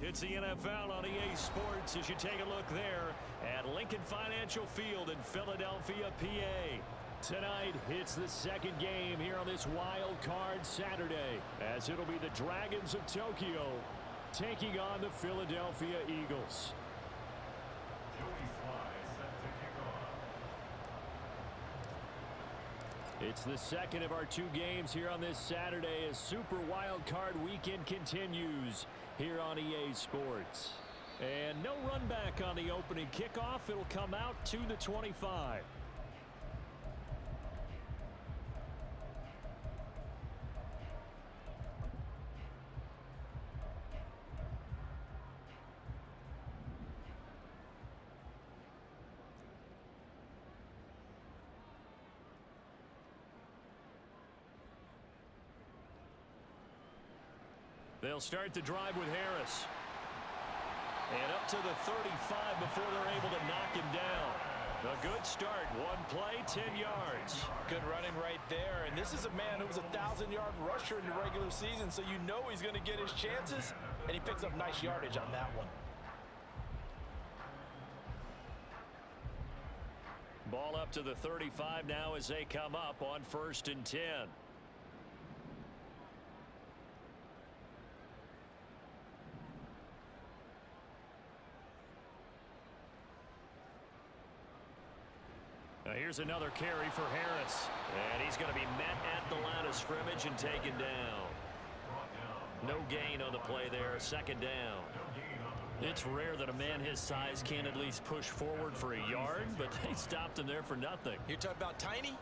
It's the NFL on EA Sports as you take a look there at Lincoln Financial Field in Philadelphia, PA. Tonight, it's the second game here on this wild card Saturday, as it'll be the Dragons of Tokyo taking on the Philadelphia Eagles. It's the second of our two games here on this Saturday as Super Wild Card Weekend continues here on EA Sports. And no run back on the opening kickoff. It'll come out to the 25. They'll start the drive with Harris. And up to the 35 before they're able to knock him down. A good start. One play, 10 yards. Good running right there. And this is a man who was a 1,000-yard rusher in the regular season, so you know he's going to get his chances. And he picks up nice yardage on that one. Ball up to the 35 now as they come up on 1st and 10. Now here's another carry for Harris. And he's going to be met at the line of scrimmage and taken down. No gain on the play there. Second down. It's rare that a man his size can't at least push forward for a yard, but they stopped him there for nothing. You're talking about tiny?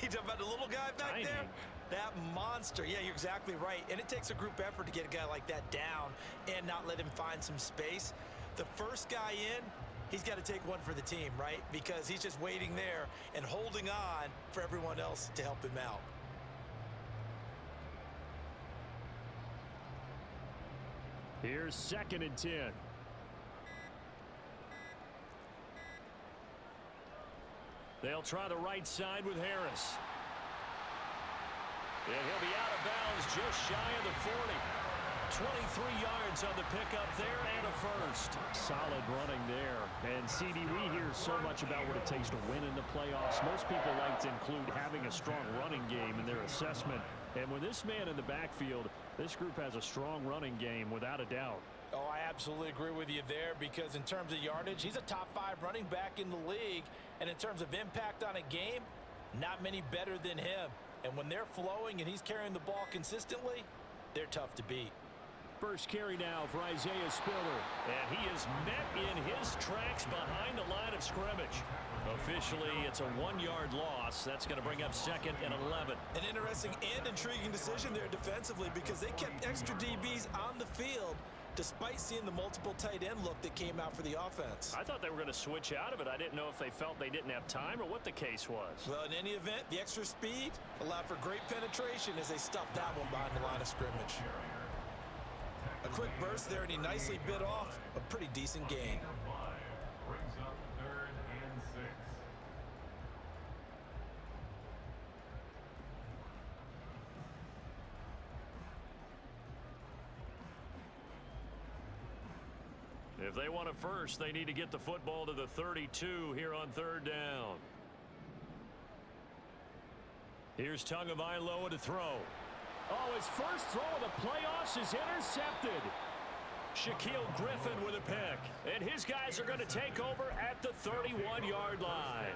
You're talking about the little guy back there? That monster. Yeah, you're exactly right. And it takes a group effort to get a guy like that down and not let him find some space. The first guy in, he's got to take one for the team, right? Because he's just waiting there and holding on for everyone else to help him out. Here's 2nd and 10. They'll try the right side with Harris. And he'll be out of bounds just shy of the 40. 23 yards on the pickup there and a first. Solid running there. And CD, we hear so much about what it takes to win in the playoffs. Most people like to include having a strong running game in their assessment. And with this man in the backfield, this group has a strong running game without a doubt. Oh, I absolutely agree with you there, because in terms of yardage, he's a top 5 running back in the league. And in terms of impact on a game, not many better than him. And when they're flowing and he's carrying the ball consistently, they're tough to beat. First carry now for Isaiah Spiller. And he is met in his tracks behind the line of scrimmage. Officially, it's a 1-yard loss. That's going to bring up 2nd and 11. An interesting and intriguing decision there defensively, because they kept extra DBs on the field despite seeing the multiple tight end look that came out for the offense. I thought they were going to switch out of it. I didn't know if they felt they didn't have time or what the case was. Well, in any event, the extra speed allowed for great penetration as they stuffed that one behind the line of scrimmage. A quick burst there, and he nicely bit off a pretty decent gain. Brings up 3rd and 6. If they want it first, they need to get the football to the 32 here on 3rd down. Here's Tagovailoa to throw. Oh, his first throw of the playoffs is intercepted. Shaquille Griffin with a pick. And his guys are going to take over at the 31-yard line.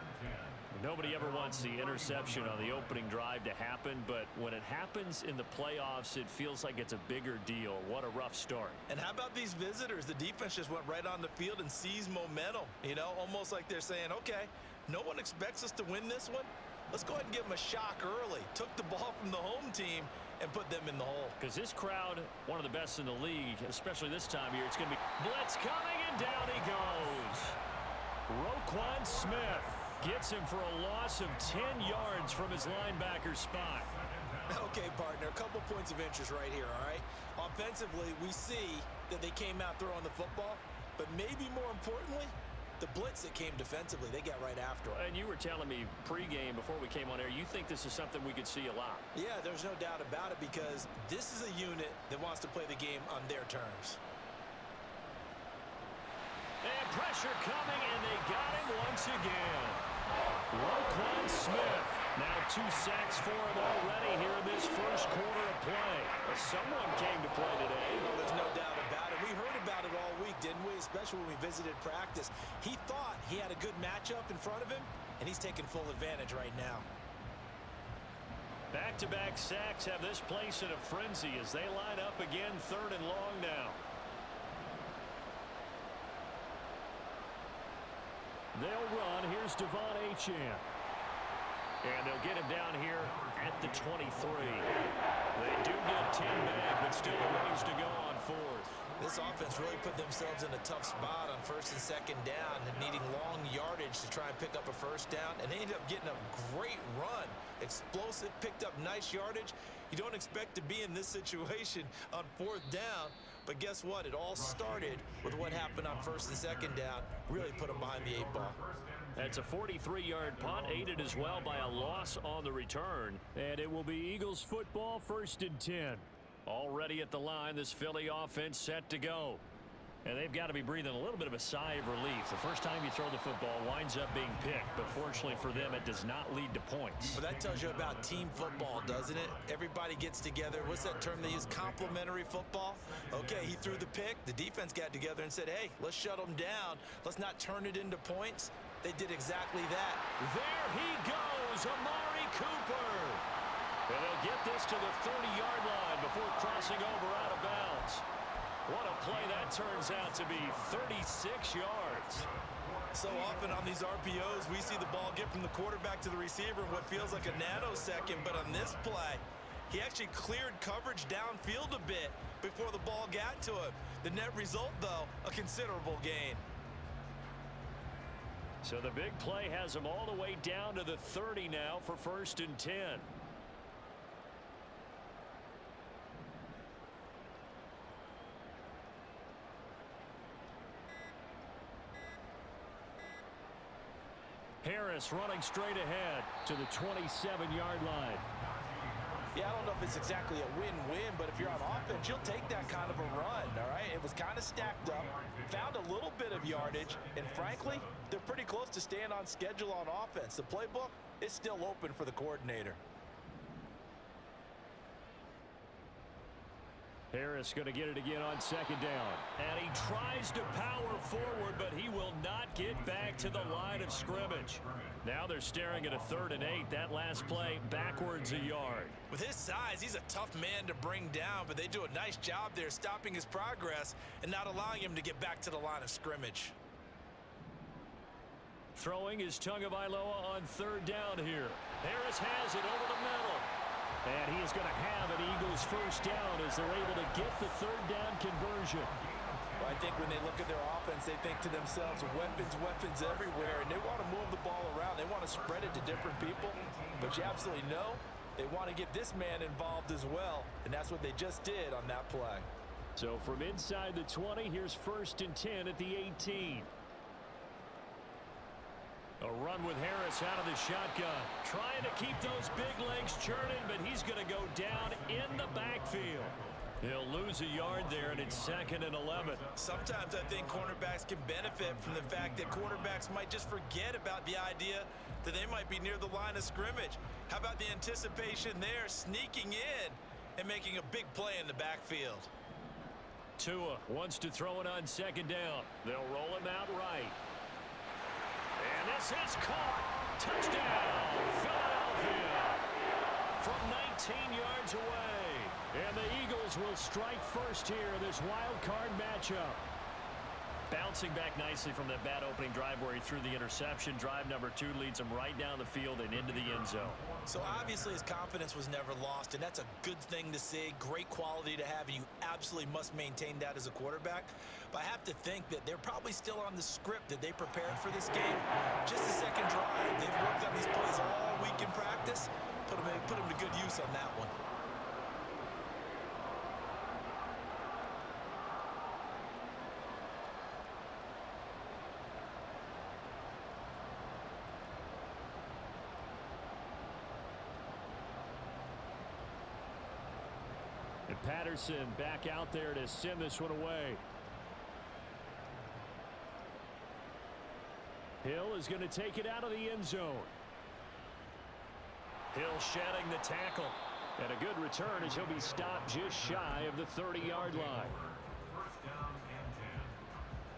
Nobody ever wants the interception on the opening drive to happen, but when it happens in the playoffs, it feels like it's a bigger deal. What a rough start. And how about these visitors? The defense just went right on the field and seized momentum. You know, almost like they're saying, okay, no one expects us to win this one. Let's go ahead and give them a shock early. Took the ball from the home team and put them in the hole. Because this crowd, one of the best in the league, especially this time of year, it's going to be blitz coming, and down he goes. Roquan Smith gets him for a loss of 10 yards from his linebacker spot. Okay, partner, a couple points of interest right here, all right? Offensively, we see that they came out throwing the football, but maybe more importantly, the blitz that came defensively, they got right after it. And you were telling me pregame before we came on air, you think this is something we could see a lot. Yeah, there's no doubt about it, because this is a unit that wants to play the game on their terms. pressure coming, and they got him once again. Roquan Smith. Now 2 sacks for him already here in this first quarter of play. Someone came to play today. Oh, there's no doubt about it. We heard about it all week, didn't we? Especially when we visited practice. He thought he had a good matchup in front of him, and he's taking full advantage right now. Back-to-back sacks have this place in a frenzy as they line up again, 3rd and long now. They'll run. Here's Devon Achane. And they'll get him down here at the 23. They do get 10 back, but still a ways to go on 4th. This offense really put themselves in a tough spot on 1st and 2nd down, and needing long yardage to try and pick up a 1st down, and they ended up getting a great run. Explosive, picked up nice yardage. You don't expect to be in this situation on 4th down, but guess what? It all started with what happened on 1st and 2nd down. Really put them behind the 8 ball. That's a 43-yard punt, aided as well by a loss on the return. And it will be Eagles football, 1st and 10. Already at the line, this Philly offense set to go. And they've got to be breathing a little bit of a sigh of relief. The first time you throw the football winds up being picked, but fortunately for them, it does not lead to points. Well, that tells you about team football, doesn't it? Everybody gets together. What's that term they use? Complementary football? Okay, he threw the pick. The defense got together and said, hey, let's shut them down. Let's not turn it into points. They did exactly that. There he goes, Amari Cooper. And they'll get this to the 30-yard line before crossing over out of bounds. What a play that turns out to be, 36 yards. So often on these RPOs, we see the ball get from the quarterback to the receiver in what feels like a nanosecond, but on this play, he actually cleared coverage downfield a bit before the ball got to him. The net result, though, a considerable gain. So the big play has him all the way down to the 30 now for 1st and 10. Harris running straight ahead to the 27-yard line. Yeah, I don't know if it's exactly a win-win, but if you're on offense, you'll take that kind of a run, all right? It was kind of stacked up, found a little bit of yardage, and frankly, they're pretty close to staying on schedule on offense. The playbook is still open for the coordinator. Harris going to get it again on 2nd down. And he tries to power forward, but he will not get back to the line of scrimmage. Now they're staring at a 3rd and 8. That last play backwards a yard. With his size, he's a tough man to bring down, but they do a nice job there stopping his progress and not allowing him to get back to the line of scrimmage. Throwing is Tagovailoa on 3rd down here. Harris has it over the middle. And he is going to have an Eagles 1st down as they're able to get the 3rd down conversion. Well, I think when they look at their offense, they think to themselves, weapons everywhere, and they want to move the ball around. They want to spread it to different people, but you absolutely know they want to get this man involved as well, and that's what they just did on that play. So from inside the 20, here's 1st and 10 at the 18. A run with Harris out of the shotgun. Trying to keep those big legs churning, but he's going to go down in the backfield. He'll lose a yard there, and it's 2nd and 11. Sometimes I think cornerbacks can benefit from the fact that quarterbacks might just forget about the idea that they might be near the line of scrimmage. How about the anticipation there, sneaking in and making a big play in the backfield? Tua wants to throw it on 2nd down. They'll roll him out right. And this is caught. Touchdown, Philadelphia. From 19 yards away. And the Eagles will strike first here in this wild card matchup. Bouncing back nicely from that bad opening drive where he threw the interception. Drive number 2 leads him right down the field and into the end zone. So obviously his confidence was never lost, and that's a good thing to see. Great quality to have, and you absolutely must maintain that as a quarterback. But I have to think that they're probably still on the script that they prepared for this game. Just the second drive. They've worked on these plays all week in practice. Put them to good use on that one. And Patterson back out there to send this one away. Hill is going to take it out of the end zone. Hill shedding the tackle. And a good return as he'll be stopped just shy of the 30-yard line. First down and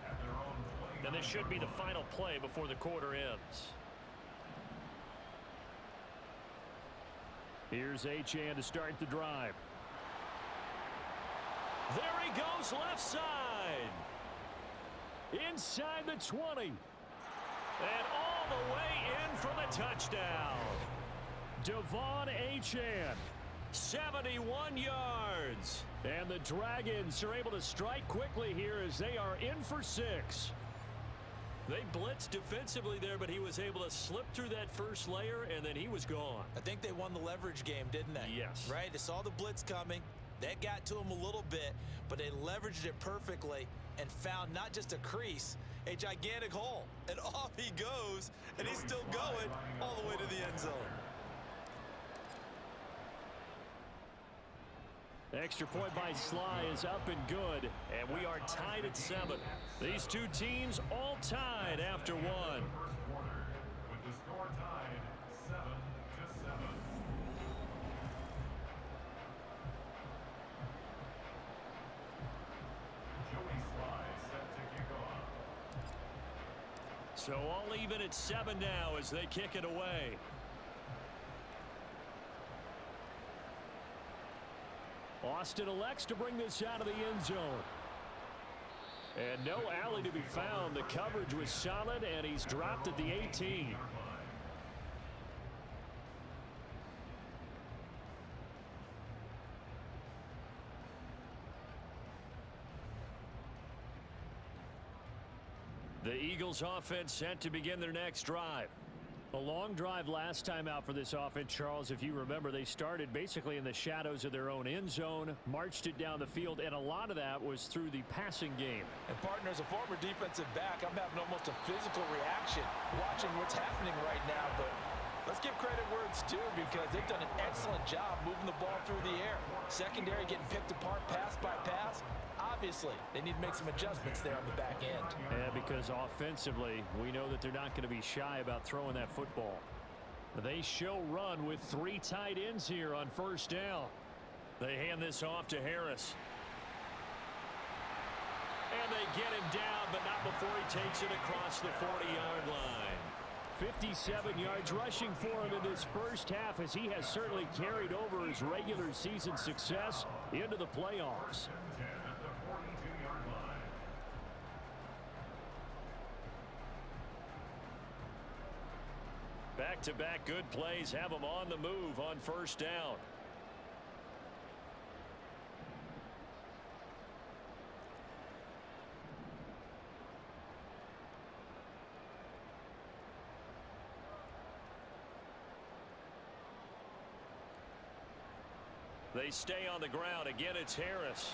10. At their own play. And this should be the final play before the quarter ends. Here's Achane to start the drive. There he goes, left side. Inside the 20. And all the way in for the touchdown. Devon Achane, 71 yards. And the Dragons are able to strike quickly here as they are in for 6. They blitzed defensively there, but he was able to slip through that first layer, and then he was gone. I think they won the leverage game, didn't they? Yes. Right? They saw the blitz coming. That got to him a little bit, but they leveraged it perfectly and found not just a crease, a gigantic hole. And off he goes, and he's still going all the way to the end zone. Extra point by Sly is up and good, and we are tied at 7. These two teams all tied after 1. First quarter, with the score tied 7-7. Joey Sly set to kick off. So all even at 7 now as they kick it away. Austin elects to bring this out of the end zone. And no alley to be found. The coverage was solid, and he's dropped at the 18. The Eagles offense set to begin their next drive. A long drive last time out for this offense, Charles. If you remember, they started basically in the shadows of their own end zone, marched it down the field, and a lot of that was through the passing game. And partner, as a former defensive back, I'm having almost a physical reaction watching what's happening right now. But let's give credit where it's due, because they've done an excellent job moving the ball through the air. Secondary getting picked apart pass by pass. Obviously, they need to make some adjustments there on the back end. Yeah, because offensively, we know that they're not going to be shy about throwing that football. They show run with 3 tight ends here on first down. They hand this off to Harris. And they get him down, but not before he takes it across the 40-yard line. 57 yards rushing for him in this first half, as he has certainly carried over his regular season success into the playoffs. Back-to-back good plays have him on the move on first down. They stay on the ground. Again, it's Harris.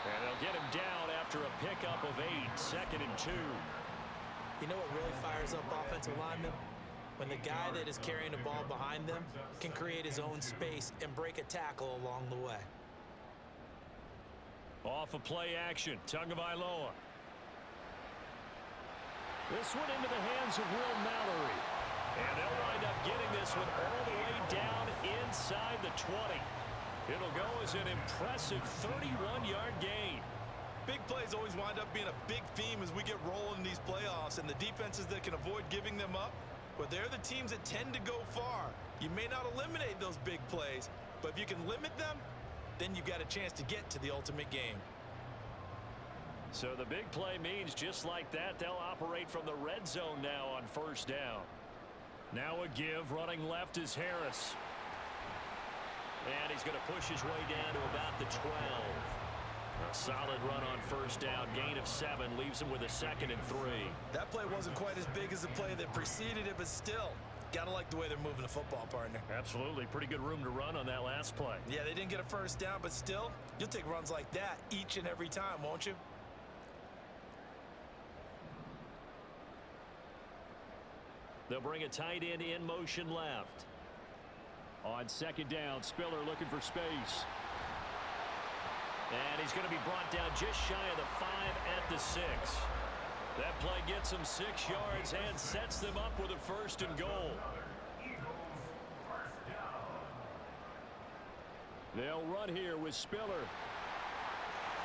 And they'll get him down after a pickup of 8, 2nd and 2. You know what really fires up offensive linemen? When the guy that is carrying the ball behind them can create his own space and break a tackle along the way. Off of play action, Tagovailoa. This one into the hands of Will Mallory. And they'll wind up getting this one all the way down inside the 20. It'll go as an impressive 31-yard gain. Big plays always wind up being a big theme as we get rolling in these playoffs, and the defenses that can avoid giving them up, well, they're the teams that tend to go far. You may not eliminate those big plays, but if you can limit them, then you got a chance to get to the ultimate game. So the big play means just like that, they'll operate from the red zone now on first down. Now a give, running left is Harris. And he's going to push his way down to about the 12. A solid run on first down, gain of 7, leaves him with a 2nd and 3. That play wasn't quite as big as the play that preceded it, but still, gotta like the way they're moving the football, partner. Absolutely, pretty good room to run on that last play. Yeah, they didn't get a first down, but still, you'll take runs like that each and every time, won't you? They'll bring a tight end in motion left. On second down, Spiller looking for space. And he's going to be brought down just shy of the 5 at the 6. That play gets them 6 yards and sets them up with a 1st and goal. Eagles first down. They'll run here with Spiller.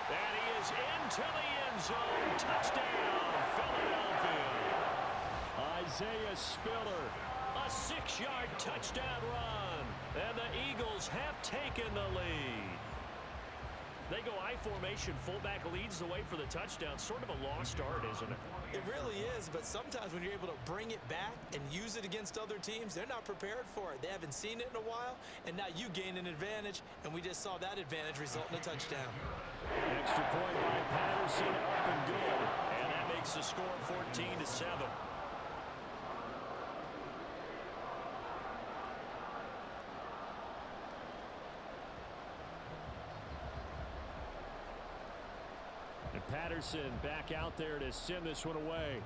And he is into the end zone. Touchdown, Philadelphia. Isaiah Spiller, a 6-yard touchdown run. And the Eagles have taken the lead. They go I formation. Fullback leads the way for the touchdown. Sort of a lost art, isn't it? It really is, but sometimes when you're able to bring it back and use it against other teams, they're not prepared for it. They haven't seen it in a while, and now you gain an advantage, and we just saw that advantage result in a touchdown. Extra point by Patterson, up and good. And that makes the score 14-7. And Patterson back out there to send this one away.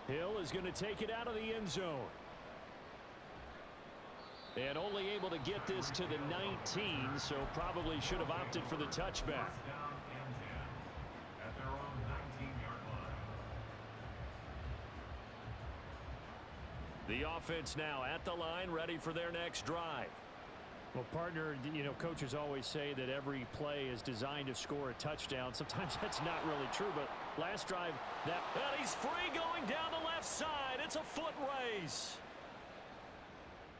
Hill is going to take it out of the end zone. And only able to get this to the 19, so probably should have opted for the touchback. First down and 10 at their own 19-yard line. The offense now at the line, ready for their next drive. Well, partner, you know, coaches always say that every play is designed to score a touchdown. Sometimes that's not really true, but last drive, and he's free going down the left side. It's a foot race.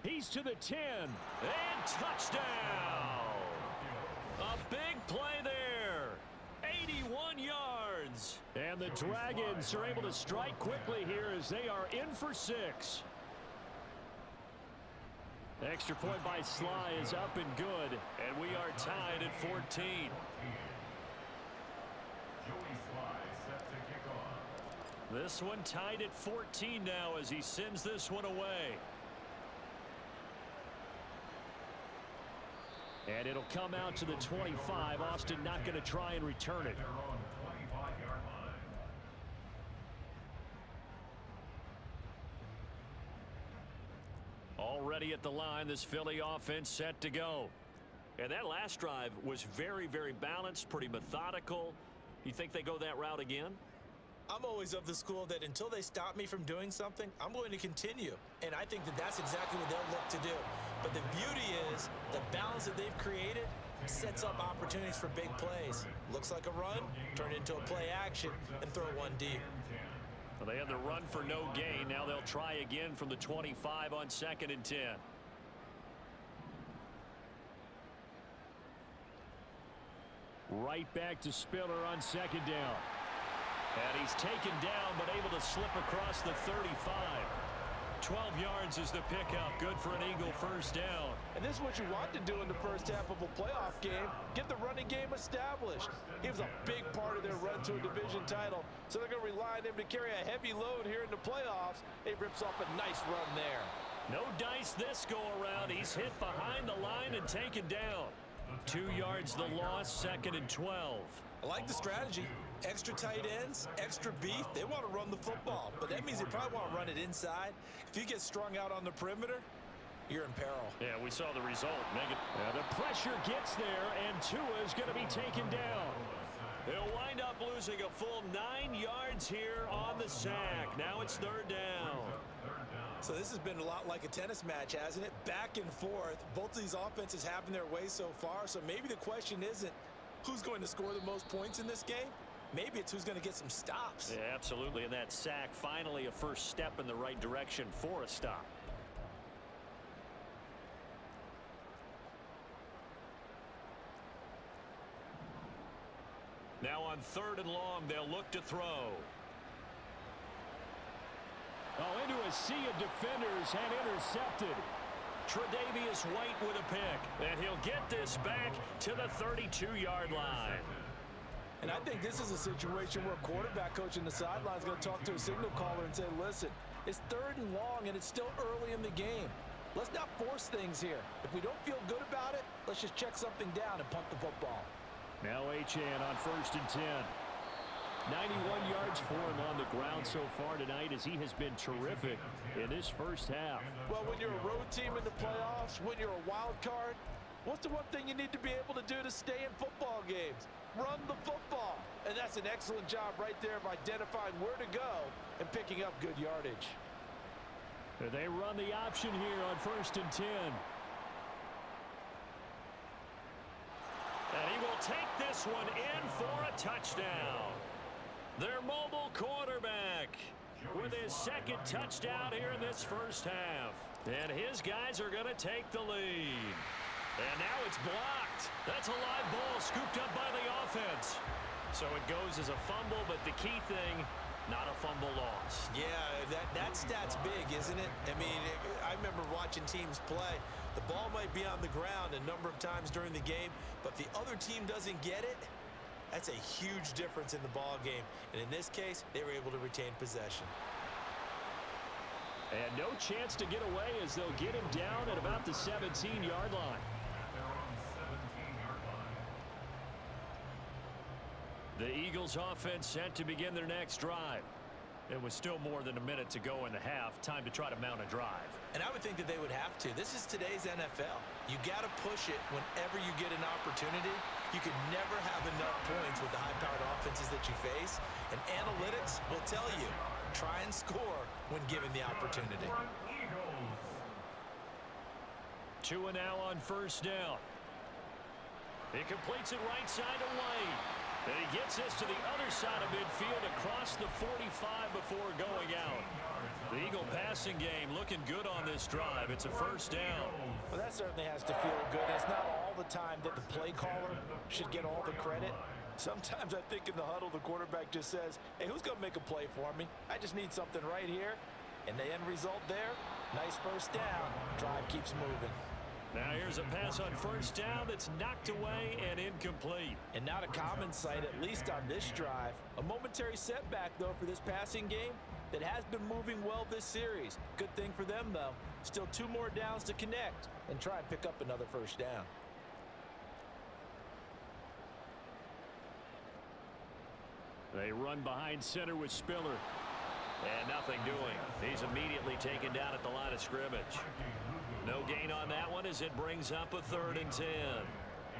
He's to the 10, and touchdown. A big play there. 81 yards. And the Dragons are able to strike quickly here as they are in for 6. Extra point by Sly is up and good, and we are tied at 14. Joey Sly set to kick off. This one tied at 14 now as he sends this one away. And it'll come out to the 25. Austin not going to try and return it. Their own 25-yard line. Already at the line, this Philly offense set to go. And that last drive was very, very balanced, pretty methodical. You think they go that route again? I'm always of the school that until they stop me from doing something, I'm going to continue. And I think that that's exactly what they'll look to do. But the beauty is the balance that they've created sets up opportunities for big plays. Looks like a run, turn it into a play action, and throw one deep. Well, they had the run for no gain. Now they'll try again from the 25 on 2nd and 10. Right back to Spiller on 2nd down. And he's taken down but able to slip across the 35. 12 yards is the pickup. Good for an Eagle first down. And this is what you want to do in the first half of a playoff game. Get the running game established. He was a big part of their run to a division title. So they're going to rely on him to carry a heavy load here in the playoffs. He rips off a nice run there. No dice this go around. He's hit behind the line and taken down. 2 yards the loss, 2nd and 12. I like the strategy. Extra tight ends, extra beef. They want to run the football, but that means they probably want to run it inside. If you get strung out on the perimeter, you're in peril. Yeah, we saw the result. The pressure gets there, and Tua is going to be taken down. They'll wind up losing a full 9 yards here on the sack. Now it's 3rd down. So this has been a lot like a tennis match, hasn't it? Back and forth. Both of these offenses having their way so far, so maybe the question isn't who's going to score the most points in this game. Maybe it's who's going to get some stops. Yeah, absolutely. And that sack, finally a first step in the right direction for a stop. Now on 3rd and long, they'll look to throw. Oh, into a sea of defenders and intercepted. Tre'Davious White with a pick. And he'll get this back to the 32-yard line. And I think this is a situation where a quarterback coach in the sideline is going to talk to a signal caller and say, listen, it's 3rd and long and it's still early in the game. Let's not force things here. If we don't feel good about it, let's just check something down and punt the football. Now Achane on 1st and 10. 91 yards for him on the ground so far tonight as he has been terrific in this first half. Well, when you're a road team in the playoffs, when you're a wild card, what's the one thing you need to be able to do to stay in football games? Run the football. And that's an excellent job right there of identifying where to go and picking up good yardage. They run the option here on 1st and 10. And he will take this one in for a touchdown. Their mobile quarterback with his second touchdown here in this first half. And his guys are going to take the lead. And now it's blocked. That's a live ball scooped up by the offense. So it goes as a fumble, but the key thing, not a fumble loss. Yeah, that stat's big, isn't it? I mean, I remember watching teams play. The ball might be on the ground a number of times during the game, but if the other team doesn't get it, that's a huge difference in the ball game. And in this case, they were able to retain possession. And no chance to get away as they'll get him down at about the 17-yard line. At their own 17-yard line. The Eagles offense set to begin their next drive. It was still more than a minute to go in the half. Time to try to mount a drive. And I would think that they would have to. This is today's NFL. You got to push it whenever you get an opportunity. You can never have enough points with the high-powered offenses that you face. And analytics will tell you, try and score when given the opportunity. Eagles. Tua now on 1st down. He completes it right side to White. And he gets this to the other side of midfield across the 45 before going out. The Eagle passing game looking good on this drive. It's a 1st down. Well, that certainly has to feel good. It's not all the time that the play caller should get all the credit. Sometimes I think in the huddle, the quarterback just says, hey, who's going to make a play for me? I just need something right here. And the end result there, nice 1st down. Drive keeps moving. Now here's a pass on 1st down that's knocked away and incomplete. And not a common sight, at least on this drive. A momentary setback, though, for this passing game that has been moving well this series. Good thing for them, though. Still 2 more downs to connect and try and pick up another 1st down. They run behind center with Spiller. And nothing doing. He's immediately taken down at the line of scrimmage. No gain on that one as it brings up a 3rd and 10.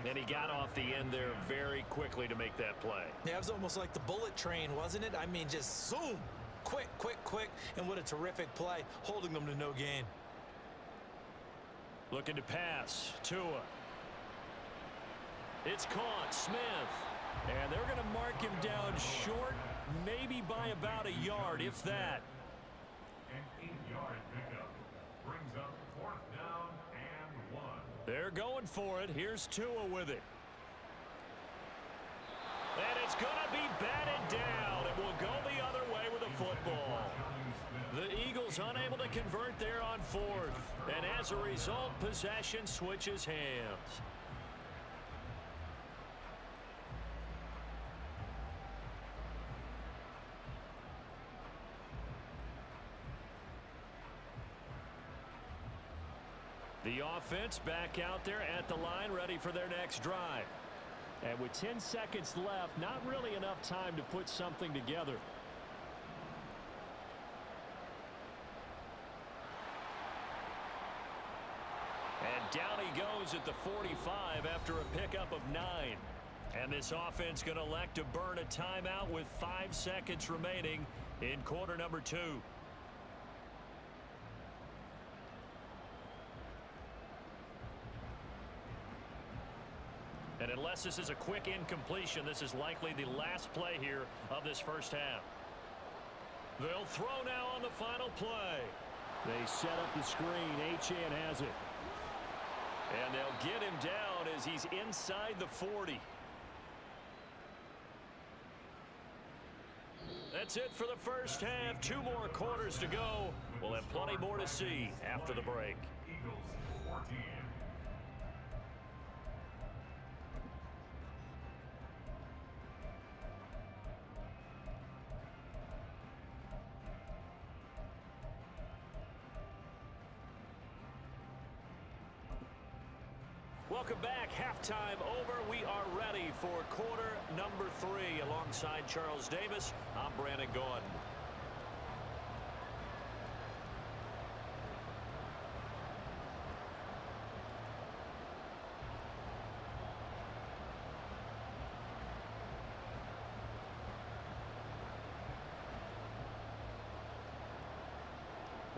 And he got off the end there very quickly to make that play. Yeah, it was almost like the bullet train, wasn't it? I mean, just zoom. Quick, quick, quick. And what a terrific play, holding them to no gain. Looking to pass. Tua. It's caught. Smith. And they're going to mark him down short, maybe by about a yard, if that. An 8-yard pickup brings up 4th down and 1. They're going for it. Here's Tua with it. And it's going to be batted down. It will go the other way with the football. The Eagles unable to convert there on 4th. And as a result, possession switches hands. The offense back out there at the line, ready for their next drive. And with 10 seconds left, not really enough time to put something together. And down he goes at the 45 after a pickup of 9. And this offense going to elect to burn a timeout with 5 seconds remaining in quarter number 2. And unless this is a quick incompletion, this is likely the last play here of this first half. They'll throw now on the final play. They set up the screen. Achane has it. And they'll get him down as he's inside the 40. That's it for the first half. 2 more quarters to go. We'll have plenty more to see after the break. Eagles 14. Welcome back. Halftime over. We are ready for quarter number 3. Alongside Charles Davis, I'm Brandon Gaudin.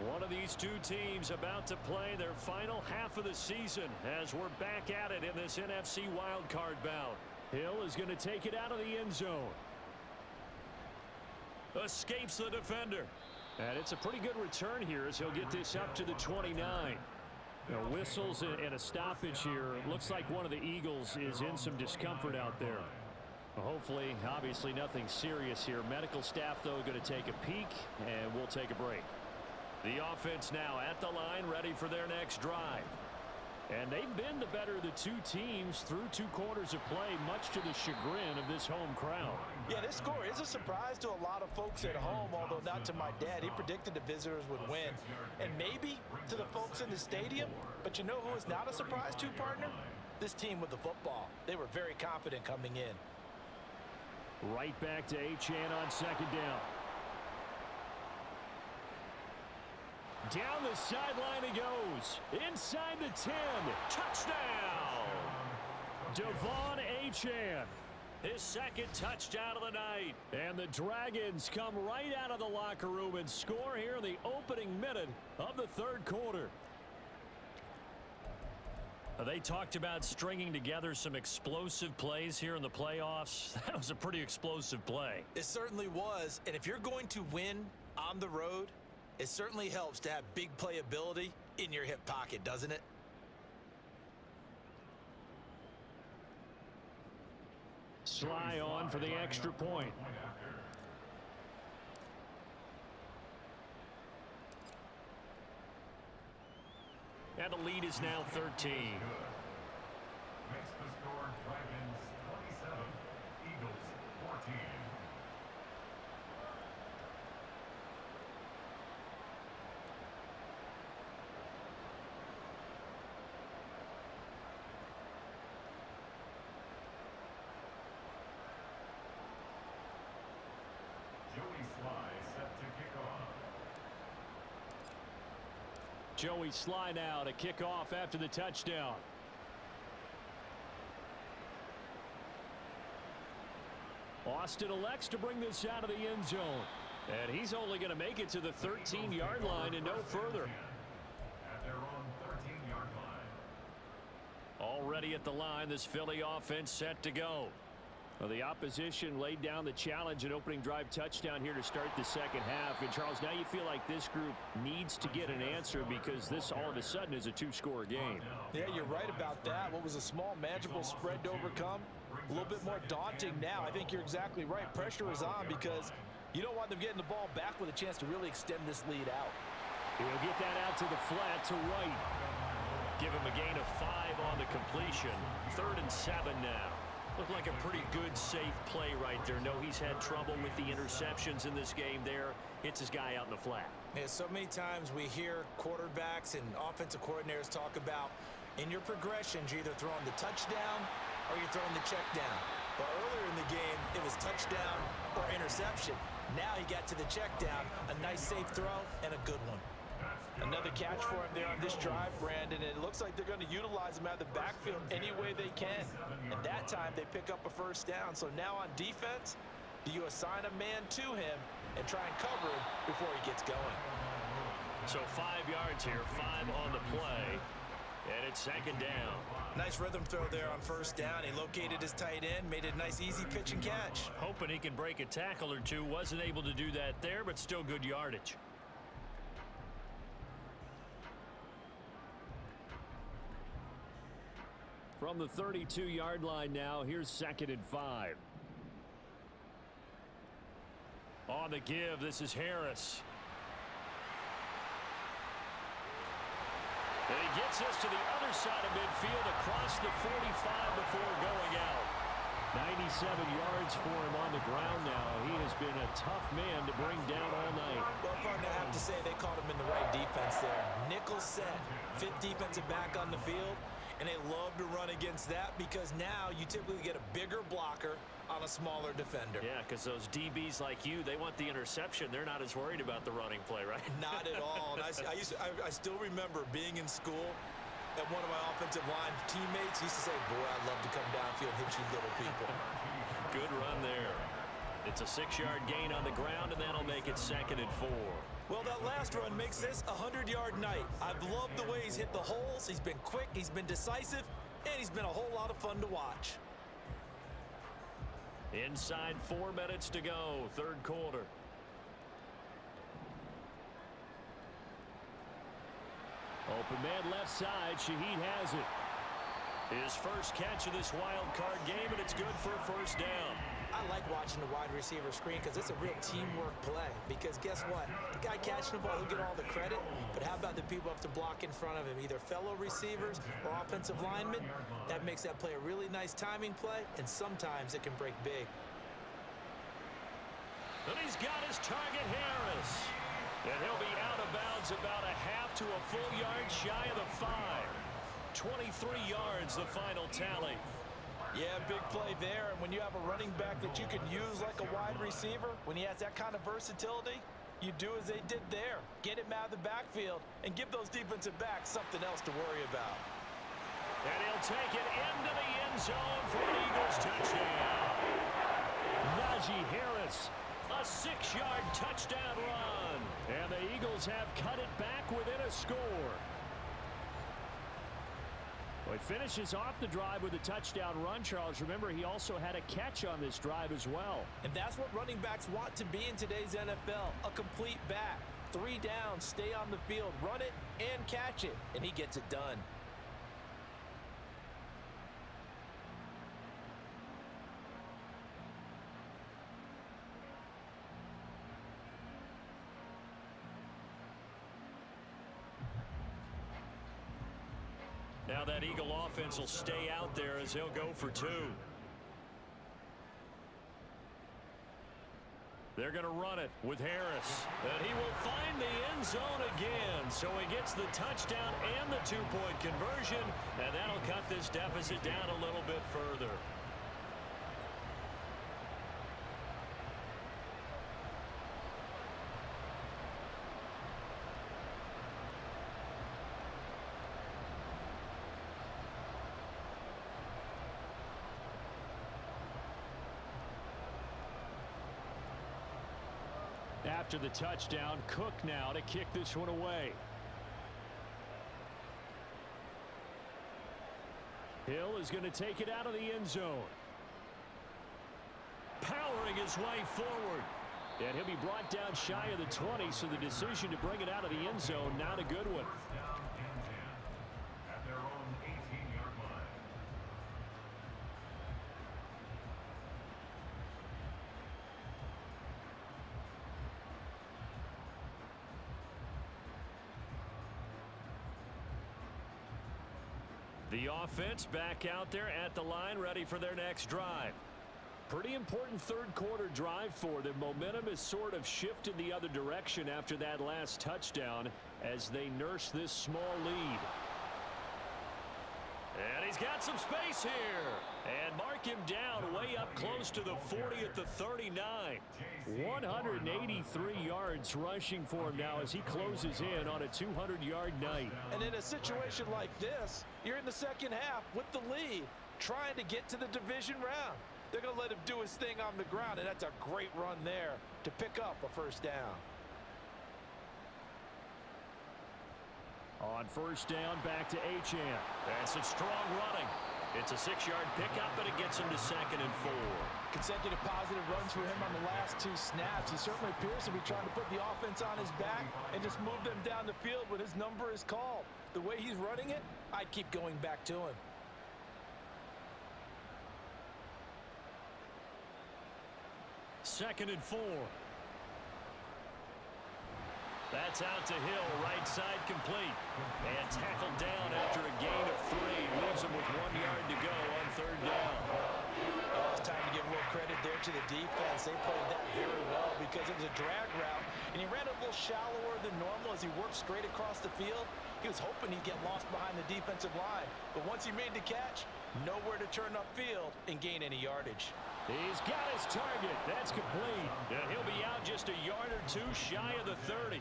One of these two teams about to play their final half of the season as we're back at it in this NFC wildcard bout. Hill is going to take it out of the end zone. Escapes the defender. And it's a pretty good return here as he'll get this up to the 29. Whistles and a stoppage here. Looks like one of the Eagles is in some discomfort out there. Hopefully, obviously nothing serious here. Medical staff, though, going to take a peek, and we'll take a break. The offense now at the line, ready for their next drive. And they've been the better of the two teams through 2 quarters of play, much to the chagrin of this home crowd. Yeah, this score is a surprise to a lot of folks at home, although not to my dad. He predicted the visitors would win. And maybe to the folks in the stadium. But you know who is not a surprise to, partner? This team with the football. They were very confident coming in. Right back to Achane on second down. Down the sideline he goes. Inside the 10. Touchdown! Devon Achane. His second touchdown of the night. And the Dragons come right out of the locker room and score here in the opening minute of the third quarter. They talked about stringing together some explosive plays here in the playoffs. That was a pretty explosive play. It certainly was. And if you're going to win on the road, it certainly helps to have big playability in your hip pocket, doesn't it? Sly on for the extra point. And the lead is now 13. Makes the score Dragons 27, Eagles 14. Joey Sly set to kick off. Joey Sly now to kick off after the touchdown. Austin elects to bring this out of the end zone. And he's only going to make it to the 13-yard line and no further. At their own 13-yard line. Already at the line, this Philly offense set to go. Well, the opposition laid down the challenge, an opening drive touchdown here to start the second half. And, Charles, now you feel like this group needs to get an answer because this all of a sudden is a 2-score game. Yeah, you're right about that. What was a small, manageable spread to overcome, a little bit more daunting now. I think you're exactly right. Pressure is on because you don't want them getting the ball back with a chance to really extend this lead out. He'll get that out to the flat to Wright. Give him a gain of 5 on the completion. 3rd and 7 now. Looked like a pretty good, safe play right there. No, he's had trouble with the interceptions in this game there. Hits his guy out in the flat. Yeah, so many times we hear quarterbacks and offensive coordinators talk about in your progressions, you're either throwing the touchdown or you're throwing the check down. But earlier in the game, it was touchdown or interception. Now he got to the check down, a nice safe throw and a good one. Another catch for him there on this drive, Brandon. It looks like they're going to utilize him out of the backfield any way they can. And that time they pick up a first down. So now on defense, do you assign a man to him and try and cover him before he gets going? So 5 yards here, 5 on the play. And it's second down. Nice rhythm throw there on first down. He located his tight end, made it a nice easy pitch and catch. Hoping he can break a tackle or two. Wasn't able to do that there, but still good yardage. From the 32-yard line now, here's 2nd and 5. On the give, this is Harris. And he gets us to the other side of midfield across the 45 before going out. 97 yards for him on the ground now. He has been a tough man to bring down all night. Well, partner, I have to say they caught him in the right defense there. Nickel set, 5th defensive back on the field. And they love to run against that because now you typically get a bigger blocker on a smaller defender. Yeah, because those DBs like you, they want the interception. They're not as worried about the running play, right? Not at all. And I still remember being in school and one of my offensive line teammates used to say, boy, I'd love to come downfield and hit you little people. Good run there. It's a 6-yard gain on the ground, and that'll make it 2nd and 4. Well, that last run makes this a 100-yard night. I've loved the way he's hit the holes. He's been quick, he's been decisive, and he's been a whole lot of fun to watch. Inside 4 minutes to go, third quarter. Open man left side. Shaheed has it. His first catch of this wild card game, and it's good for a first down. I like watching the wide receiver screen because it's a real teamwork play. Because guess what? The guy catching the ball, he'll get all the credit. But how about the people who have to block in front of him, either fellow receivers or offensive linemen? That makes that play a really nice timing play, and sometimes it can break big. And he's got his target, Harris. And he'll be out of bounds about a half to a full yard shy of the 5. 23 yards, the final tally. Yeah, big play there. And when you have a running back that you can use like a wide receiver, when he has that kind of versatility, you do as they did there. Get him out of the backfield and give those defensive backs something else to worry about. And he'll take it into the end zone for an Eagles touchdown. Najee Harris, a 6-yard touchdown run. And the Eagles have cut it back within a score. Well, he finishes off the drive with a touchdown run, Charles. Remember, he also had a catch on this drive as well. And that's what running backs want to be in today's NFL, a complete back. 3 downs, stay on the field, run it, and catch it. And he gets it done. Now that Eagle offense will stay out there as they'll go for 2. They're going to run it with Harris. And he will find the end zone again. So he gets the touchdown and the 2-point conversion. And that'll cut this deficit down a little bit further. After the touchdown, Cook now to kick this one away. Hill is going to take it out of the end zone. Powering his way forward. And he'll be brought down shy of the 20, so the decision to bring it out of the end zone, not a good one. Down and 10 at their own 18-yard line. The offense back out there at the line, ready for their next drive. Pretty important third quarter drive for them. Momentum has sort of shifted the other direction after that last touchdown as they nurse this small lead. And he's got some space here. And mark him down way up close to the 40 at the 39. 183 yards rushing for him now as he closes in on a 200-yard night. And in a situation like this, you're in the second half with the lead, trying to get to the division round. They're going to let him do his thing on the ground, and that's a great run there to pick up a first down. On first down, back to Achane. That's some strong running. It's a 6-yard pickup, but it gets him to 2nd and 4. Consecutive positive runs for him on the last 2 snaps. He certainly appears to be trying to put the offense on his back and just move them down the field when his number is called. The way he's running it, I'd keep going back to him. Second and 4. That's out to Hill, right side complete. And tackled down after a gain of 3. Leaves him with 1 yard to go on third down. Oh, it's time to give a little credit there to the defense. They played that very well because it was a drag route, and he ran a little shallower than normal as he worked straight across the field. He was hoping he'd get lost behind the defensive line, but once he made the catch, nowhere to turn upfield and gain any yardage. He's got his target. That's complete. And he'll be out just a yard or 2 shy of the 30.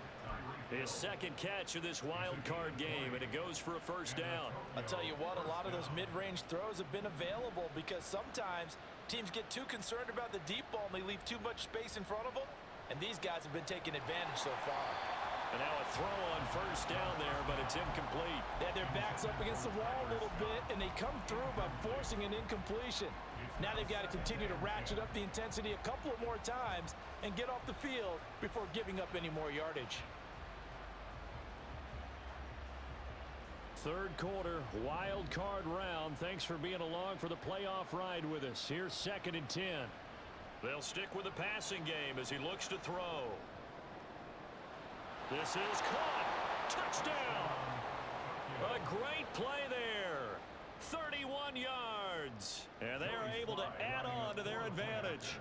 His second catch of this wild card game, and it goes for a first down. I'll tell you what, a lot of those mid-range throws have been available because sometimes teams get too concerned about the deep ball and they leave too much space in front of them, and these guys have been taking advantage so far. And now a throw on first down there, but it's incomplete. Yeah, their back's up against the wall a little bit, and they come through by forcing an incompletion. Now they've got to continue to ratchet up the intensity a couple of more times and get off the field before giving up any more yardage. Third quarter, wild card round. Thanks for being along for the playoff ride with us. Here's 2nd and 10. They'll stick with the passing game as he looks to throw. This is caught. Touchdown. A great play there. 31 yards. And they are able to add on to their advantage.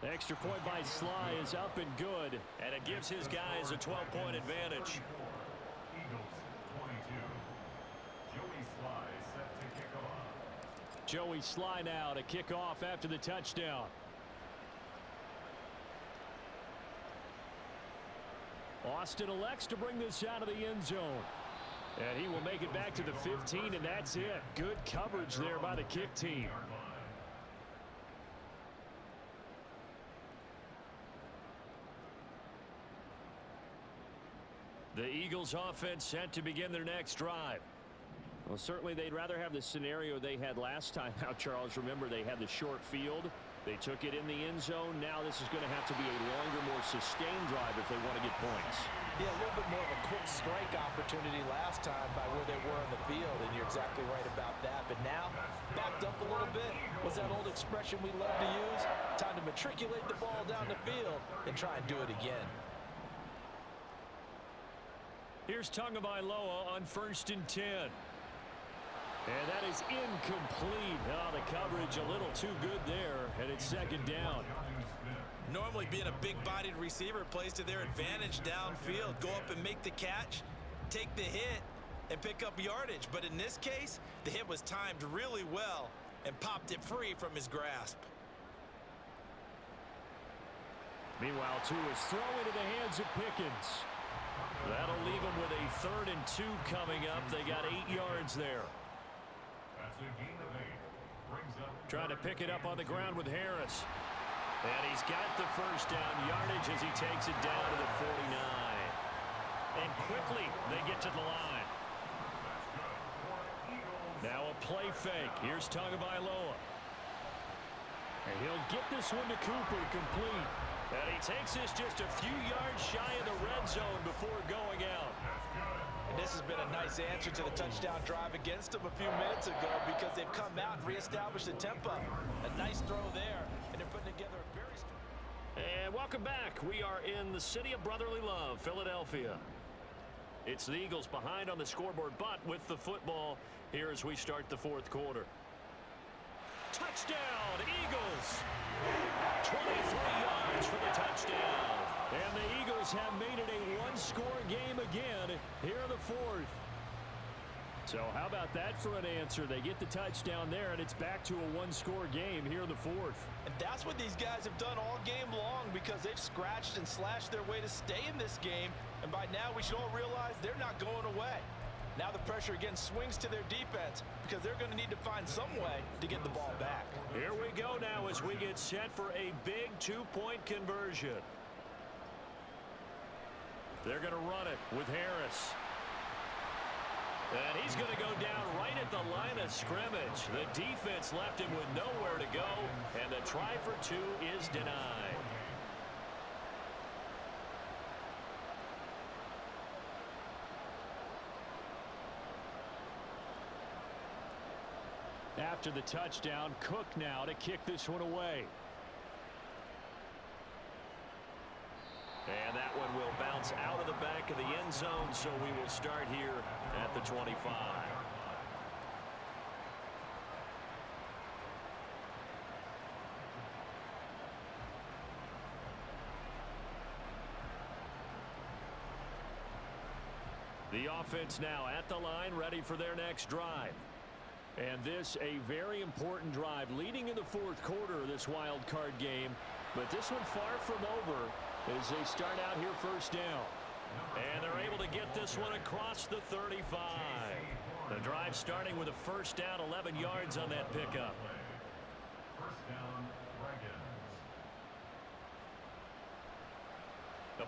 Extra point by Sly is up and good, and it gives his guys a 12-point advantage. Eagles 22. Joey Sly set to kick off. Joey Sly now to kick off after the touchdown. Austin elects to bring this out of the end zone. And he will make it back to the 15, and that's it. Good coverage there by the kick team. The Eagles offense set to begin their next drive. Well, certainly they'd rather have the scenario they had last time out, Charles. Remember, they had the short field. They took it in the end zone. Now this is going to have to be a longer, more sustained drive if they want to get points. Yeah, a little bit more of a quick strike opportunity last time by where they were on the field, and you're exactly right about that. But now, backed up a little bit, was that old expression we love to use? Time to matriculate the ball down the field and try and do it again. Here's Tagovailoa on 1st and 10. And that is incomplete. Oh, the coverage a little too good there, and it's 2nd down. Normally being a big-bodied receiver plays to their advantage downfield. Go up and make the catch, take the hit, and pick up yardage. But in this case, the hit was timed really well and popped it free from his grasp. Meanwhile, Tua is throwing to the hands of Pickens. That'll leave them with a 3rd and 2 coming up. They got 8 yards there. That's a gain of 8. Brings up Trying to pick it up on the ground with Harris. And he's got the first down yardage as he takes it down to the 49. And quickly they get to the line. Now a play fake. Here's Tagovailoa. And he'll get this one to Cooper, complete. And he takes this just a few yards shy of the red zone before going out. And this has been a nice answer to the touchdown drive against them a few minutes ago because they've come out and reestablished the tempo. A nice throw there, and they're putting together a very strong... And welcome back. We are in the city of brotherly love, Philadelphia. It's the Eagles behind on the scoreboard, but with the football here as we start the 4th quarter. Touchdown, Eagles! 23 yards for the touchdown. And the Eagles have made it a one-score game again here in the 4th. So how about that for an answer? They get the touchdown there, and it's back to a one-score game here in the 4th. And that's what these guys have done all game long because they've scratched and slashed their way to stay in this game. And by now, we should all realize they're not going away. Now the pressure again swings to their defense because they're going to need to find some way to get the ball back. Here we go now as we get set for a big 2-point conversion. They're going to run it with Harris. And he's going to go down right at the line of scrimmage. The defense left him with nowhere to go, and the try for 2 is denied. After the touchdown, Cook now to kick this one away. And that one will bounce out of the back of the end zone, so we will start here at the 25. The offense now at the line, ready for their next drive. And this a very important drive leading in the 4th quarter of this wild card game. But this one far from over as they start out here first down. And they're able to get this one across the 35. The drive starting with a first down, 11 yards on that pickup. First down, Dragons.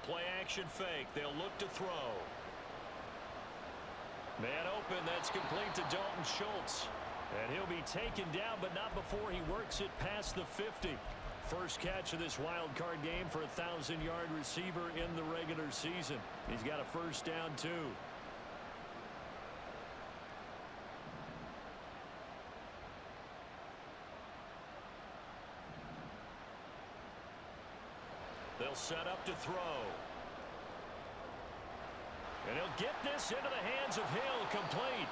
play action fake. They'll look to throw. Man open, that's complete to Dalton Schultz. And he'll be taken down, but not before he works it past the 50. First catch of this wild card game for a 1,000-yard receiver in the regular season. He's got a first down, too. They'll set up to throw. And he'll get this into the hands of Hill, complete.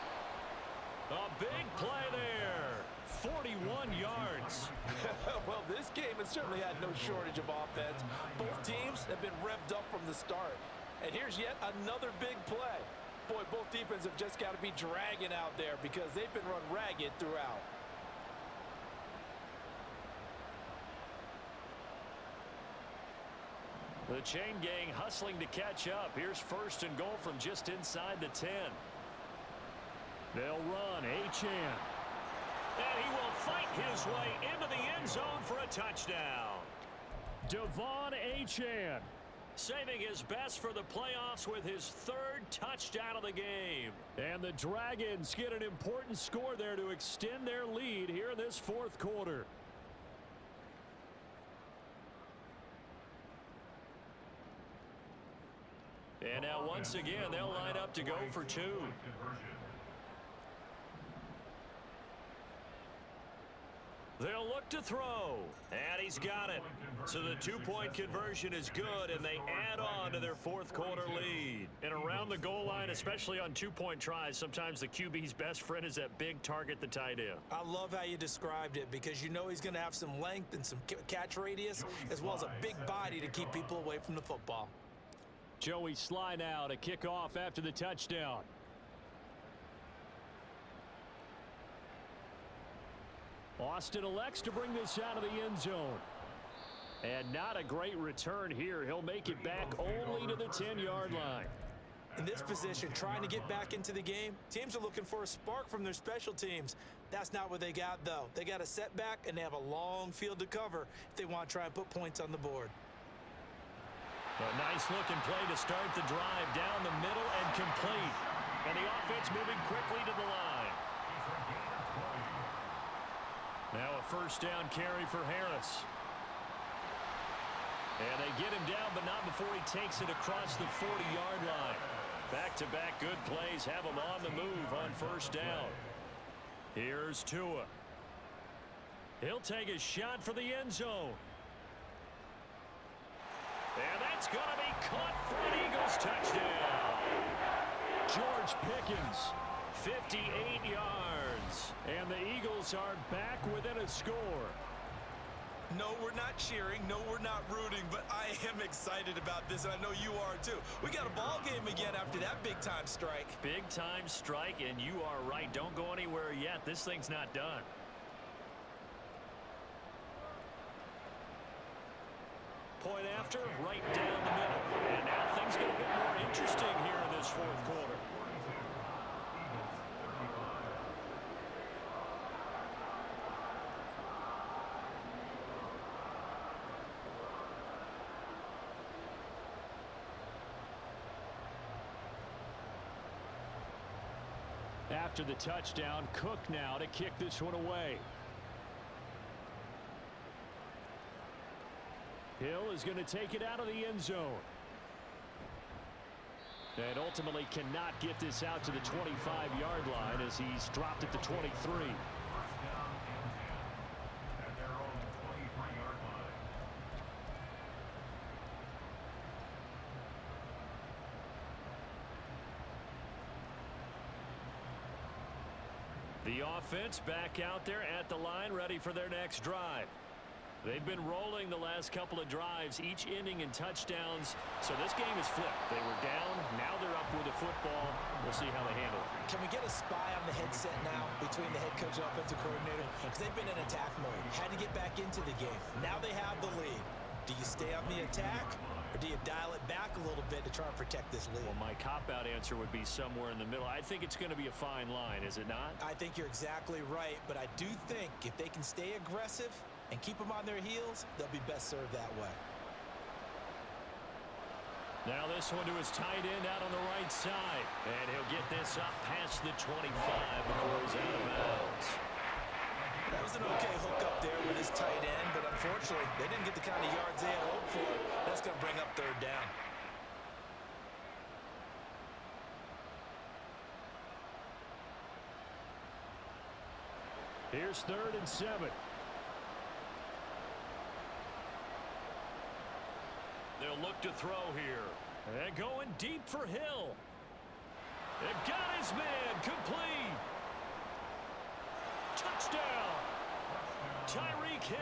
A big play there. 41 yards. Well, this game has certainly had no shortage of offense. Both teams have been revved up from the start. And here's yet another big play. Boy, both defenses have just got to be dragging out there because they've been run ragged throughout. The chain gang hustling to catch up. Here's first and goal from just inside the 10. They'll run. Achane. And he will fight his way into the end zone for a touchdown. Devon Achane saving his best for the playoffs with his third touchdown of the game. And the Dragons get an important score there to extend their lead here in this fourth quarter. And now once again, they'll line up to go for two. They'll look to throw. And he's got it. So the two-point conversion is good, and they add on to their fourth quarter lead. And around the goal line, especially on two-point tries, sometimes the QB's best friend is that big target, the tight end. I love how you described it because you know he's going to have some length and some catch radius as well as a big body to keep people away from the football. Joey Sly now to kick off after the touchdown. Austin elects to bring this out of the end zone. And not a great return here. He'll make it back only to the 10-yard line. In this position, trying to get back into the game, teams are looking for a spark from their special teams. That's not what they got, though. They got a setback, and they have a long field to cover if they want to try and put points on the board. A nice-looking play to start the drive down the middle and complete. And the offense moving quickly to the line. Now a first down carry for Harris. And they get him down, but not before he takes it across the 40-yard line. Back-to-back good plays have him on the move on first down. Here's Tua. He'll take a shot for the end zone. And that's going to be caught for an Eagles touchdown. George Pickens, 58 yards. And the Eagles are back within a score. No, we're not cheering. No, we're not rooting. But I am excited about this, and I know you are too. We got a ball game again after that big-time strike. Big-time strike, and you are right. Don't go anywhere yet. This thing's not done. Point after, right down the middle. And now things get a bit more interesting here in this fourth quarter. After the touchdown, Cook now to kick this one away. Hill is going to take it out of the end zone. And ultimately cannot get this out to the 25-yard line as he's dropped at the 23. The offense back out there at the line, ready for their next drive. They've been rolling the last couple of drives, each ending in touchdowns. So this game is flipped. They were down. Now they're up with the football. We'll see how they handle it. Can we get a spy on the headset now between the head coach and offensive coordinator? Because they've been in attack mode. Had to get back into the game. Now they have the lead. Do you stay on the attack, or do you dial it back a little bit to try and protect this lead? Well, my cop-out answer would be somewhere in the middle. I think it's going to be a fine line, is it not? I think you're exactly right, but I do think if they can stay aggressive and keep them on their heels, they'll be best served that way. Now this one to his tight end out on the right side. And he'll get this up past the 25 before he's out of bounds. That was an okay hook up there with his tight end, but unfortunately, they didn't get the kind of yards they had hoped for. That's going to bring up third down. Here's 3rd and 7. They'll look to throw here. And going deep for Hill. It got his man. Complete. Touchdown. Tyreek Hill.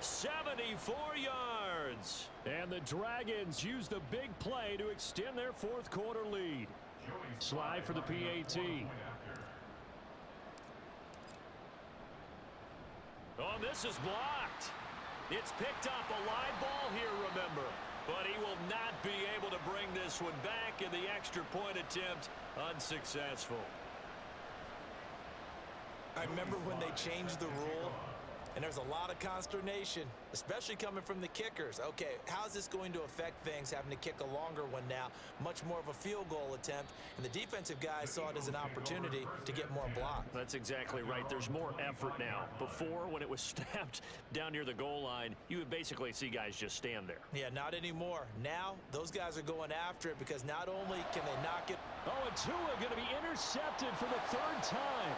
74 yards. And the Dragons use the big play to extend their 4th quarter lead. Slide for the PAT. Oh, this is blocked. It's picked up, a live ball here, remember. But he will not be able to bring this one back, and the extra point attempt unsuccessful. I remember when they changed the rule, and there's a lot of consternation, especially coming from the kickers. Okay, how's this going to affect things, having to kick a longer one now, much more of a field goal attempt, and the defensive guys saw it as an opportunity to get more block. That's exactly right. There's more effort now. Before, when it was snapped down near the goal line, you would basically see guys just stand there. Yeah, not anymore. Now, those guys are going after it because not only can they knock it. Oh, and Tua going to be intercepted for the 3rd time.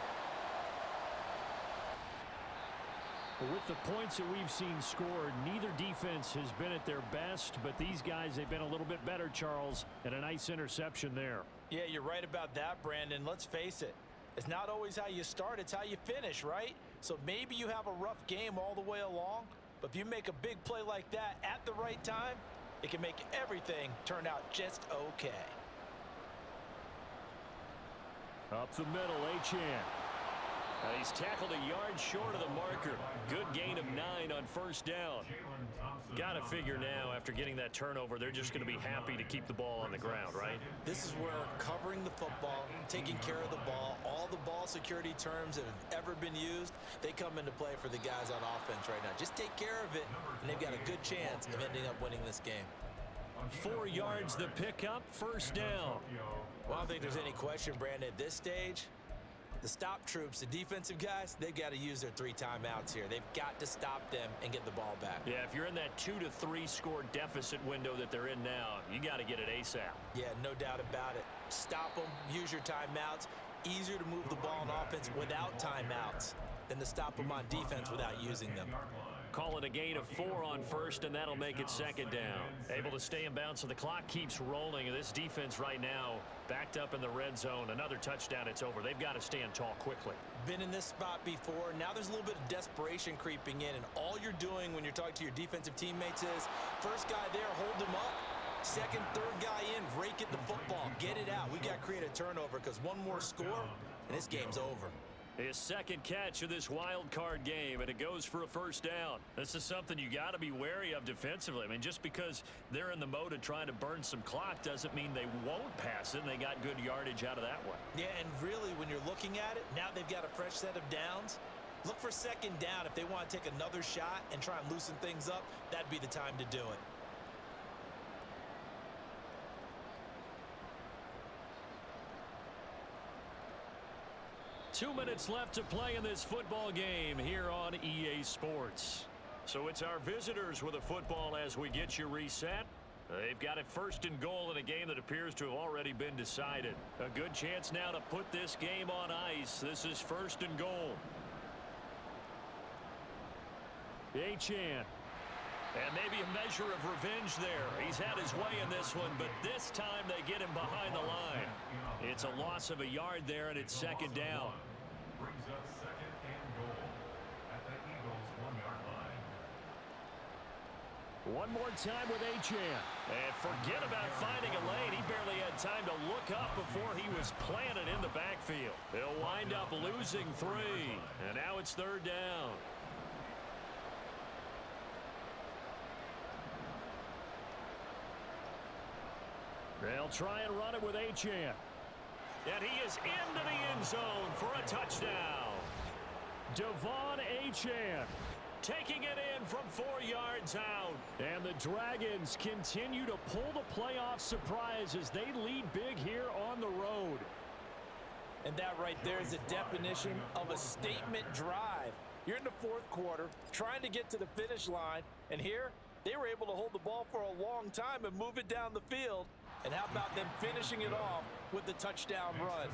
With the points that we've seen scored, neither defense has been at their best, but these guys, they've been a little bit better, Charles, and a nice interception there. Yeah, you're right about that, Brandon. Let's face it. It's not always how you start, it's how you finish, right? So maybe you have a rough game all the way along, but if you make a big play like that at the right time, it can make everything turn out just okay. Up the middle, Achane. He's tackled a yard short of the marker. Good gain of 9 on 1st down. Got to figure now, after getting that turnover, they're just going to be happy to keep the ball on the ground, right? This is where covering the football, taking care of the ball, all the ball security terms that have ever been used, they come into play for the guys on offense right now. Just take care of it, and they've got a good chance of ending up winning this game. 4 yards the pickup, 1st down. Well, I don't think there's any question, Brandon, at this stage. The stop troops, the defensive guys, they've got to use their 3 timeouts here. They've got to stop them and get the ball back. Yeah, if you're in that 2 to 3 score deficit window that they're in now, you got to get it ASAP. Yeah, no doubt about it. Stop them, use your timeouts. Easier to move the ball on offense without timeouts than to stop them on defense without using them. Call it a gain of 4 on 1st, and that'll make it 2nd down. Able to stay in bounds, so the clock keeps rolling. And this defense right now backed up in the red zone. Another touchdown, it's over. They've got to stand tall quickly. Been in this spot before. Now there's a little bit of desperation creeping in, and all you're doing when you're talking to your defensive teammates is, first guy there, hold him up. Second, third guy in, rake at the football. Get it out. We got to create a turnover because one more score, and this game's over. His 2nd catch of this wild card game, and it goes for a 1st down. This is something you got to be wary of defensively. I mean, just because they're in the mode of trying to burn some clock doesn't mean they won't pass it, and they got good yardage out of that one. Yeah, and really, when you're looking at it, now they've got a fresh set of downs. Look for 2nd down. If they want to take another shot and try and loosen things up, that'd be the time to do it. Two minutes left to play in this football game here on EA Sports. So it's our visitors with a football as we get you reset. They've got it 1st and goal in a game that appears to have already been decided. A good chance now to put this game on ice. This is 1st and goal. Achane. And maybe a measure of revenge there. He's had his way in this one, but this time they get him behind the line. It's a loss of a yard there, and it's 2nd down. Brings up 2nd and goal at the Eagles' 1-yard line. One more time with Achane. And forget about finding a lane. He barely had time to look up before he was planted in the backfield. He'll wind up losing 3. And now it's 3rd down. They'll try and run it with Achane. And he is into the end zone for a touchdown. Devon Achane. taking it in from 4 yards out. And the Dragons continue to pull the playoff surprise as they lead big here on the road. And that right there is the definition of a statement drive. You're in the fourth quarter, trying to get to the finish line, and here they were able to hold the ball for a long time and move it down the field. And how about them finishing it off with the touchdown run?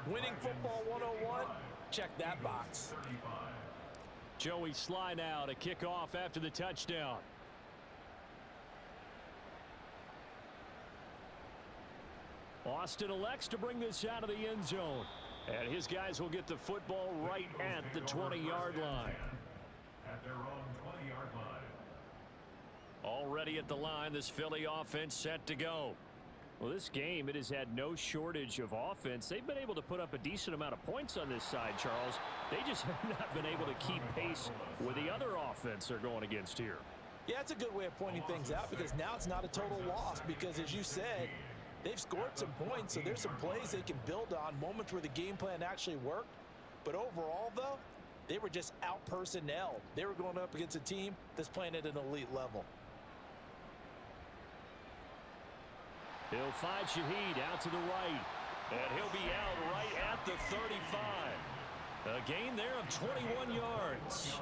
Winning football 101? Check that box. Joey Sly now to kick off after the touchdown. Austin elects to bring this out of the end zone. And his guys will get the football right at the 20-yard line. At their own 20-yard line. Already at the line, this Philly offense set to go. Well, this game, it has had no shortage of offense. They've been able to put up a decent amount of points on this side, Charles. They just have not been able to keep pace with the other offense they're going against here. Yeah, it's a good way of pointing things out because now it's not a total loss because, as you said, they've scored some points, so there's some plays they can build on, moments where the game plan actually worked. But overall, though, they were just out-personnelled. They were going up against a team that's playing at an elite level. He'll find Shaheed out to the right. And he'll be out right at the 35. A gain there of 21 yards.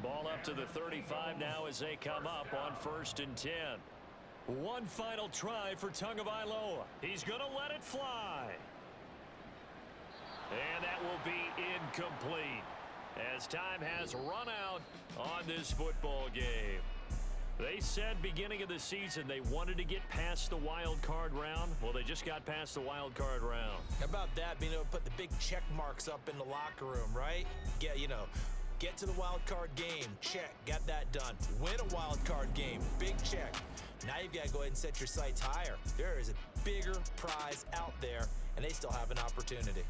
Ball up to the 35 now as they come up on 1st and 10. One final try for Tagovailoa. He's going to let it fly. And that will be incomplete as time has run out on this football game. They said beginning of the season they wanted to get past the wild card round. Well, they just got past the wild card round. How about that, being able to put the big check marks up in the locker room, right? Get to the wild card game. Check. Got that done. Win a wild card game. Big check. Now you've got to go ahead and set your sights higher. There is a bigger prize out there, and they still have an opportunity.